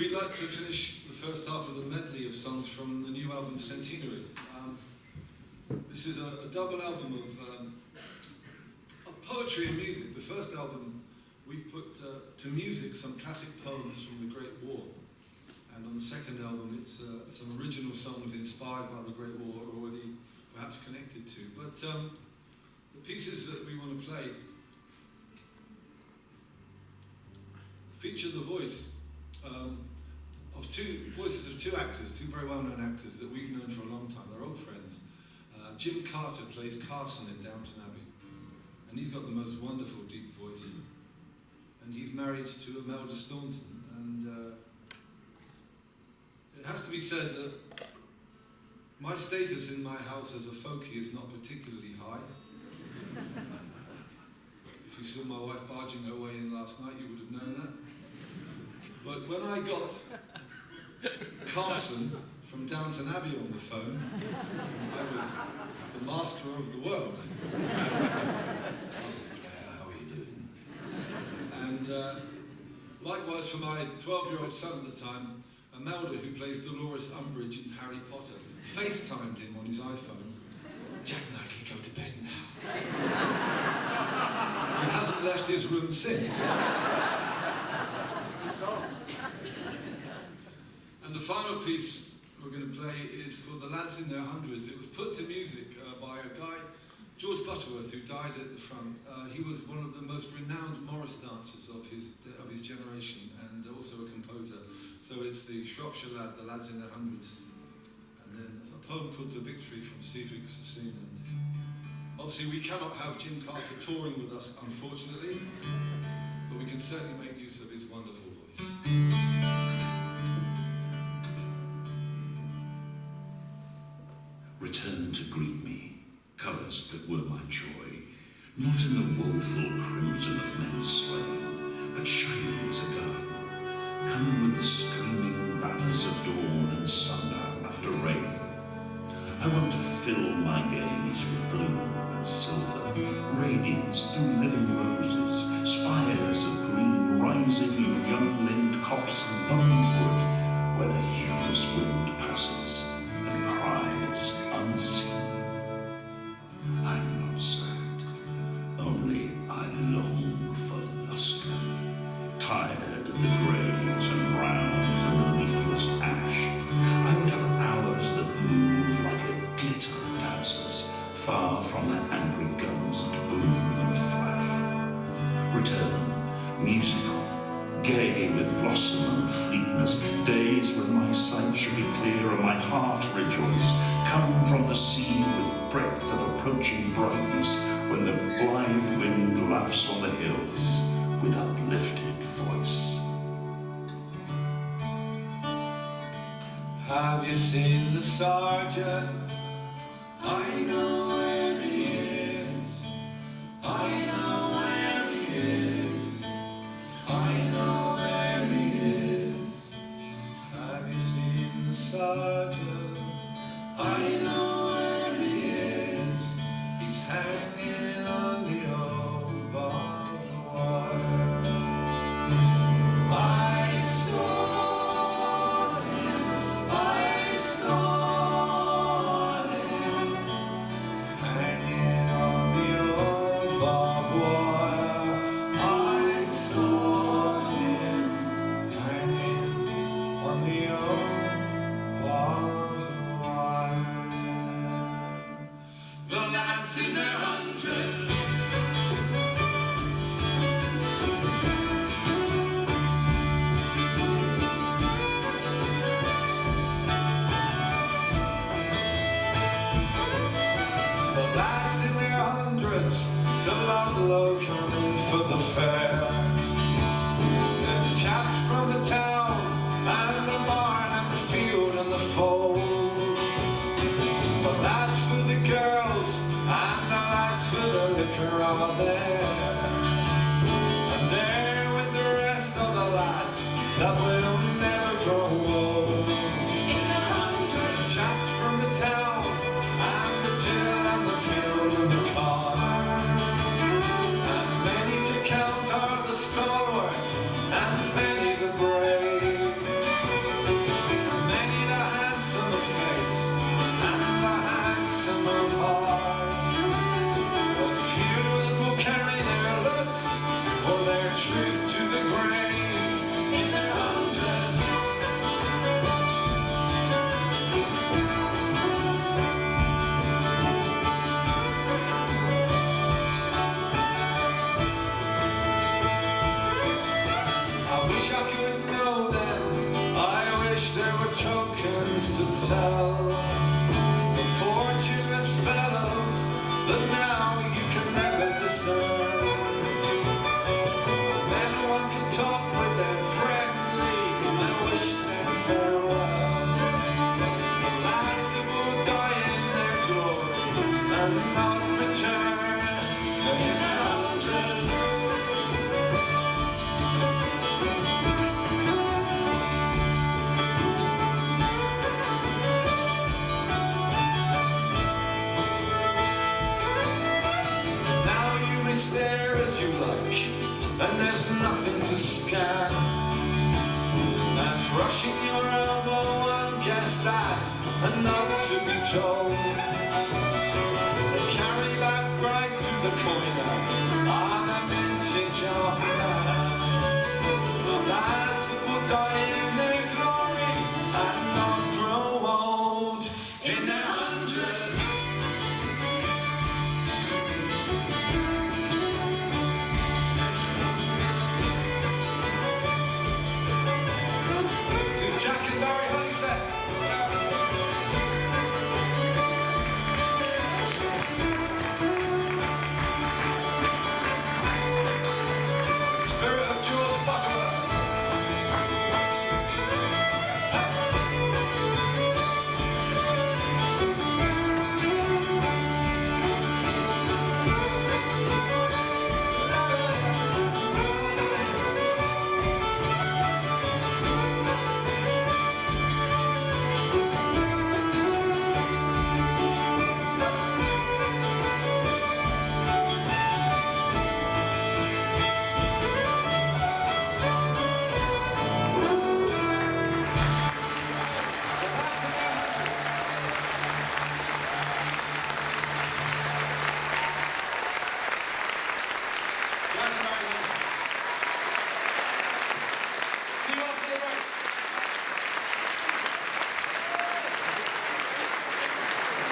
we'd like to finish the first half of the medley of songs from the new album Centenary. This is a double album of poetry and music. The first album, we've put to music some classic poems from the Great War. And on the second album, it's some original songs inspired by the Great War, or already perhaps connected to. But the pieces that we want to play feature the voice voices of two actors, two very well-known actors that we've known for a long time. They're old friends. Jim Carter plays Carson in Downton Abbey, and he's got the most wonderful deep voice. And he's married to Imelda Staunton, and it has to be said that my status in my house as a folkie is not particularly high. If you saw my wife barging her way in last night, you would have known that. But when I got Carson from Downton Abbey on the phone, I was the master of the world. How are you doing? And likewise for my 12-year-old son at the time, Imelda, who plays Dolores Umbridge in Harry Potter, FaceTimed him on his iPhone. Jack Knightley, go to bed now. He hasn't left his room since. And the final piece we're going to play is called The Lads in Their Hundreds. It was put to music by a guy, George Butterworth, who died at the front. He was one of the most renowned Morris dancers of his generation, and also a composer. So it's the Shropshire lad, The Lads in Their Hundreds. And then a poem called To Victory from Cedric Sassoon. And obviously we cannot have Jim Carter touring with us, unfortunately, but we can certainly make use of his wonderful voice. Return to greet me, colours that were my joy, not in the woeful crimson of men slain, but shining as a garden. Come with the streaming banners of dawn and sundown after rain. I want to fill my gaze with blue and silver, radiance through living roses, spires of green rising in young lind copse and burnwood, where the hueless wind passes and cries unseen. I'm not sad, only I long for lustre, tired of the greys and browns and the leafless ash. I would have hours that move like a glitter of dancers, far from their angry guns that boom and flash. Return, musical, gay with blossom and fleetness, days when my sight should be clear and my heart rejoice. Come from the sea with breadth of approaching brightness, when the blithe wind laughs on the hills with uplifted voice. Have you seen the sergeant? I know where he is. I know where he is. I know where he is. Have you seen the sergeant? I know where he is. He's hanging on the old barbed wire. I saw him hanging on the old barbed wire. I saw him hanging on the old barbed wire. things to tell. The fortunate fellows that now you can never discern. Then one can talk with them friendly and wish them farewell. The lads who will die in their glory and not return in their hundreds. Stare as you like, and there's nothing to scan. And brushing your elbow and guess that, and not to be told.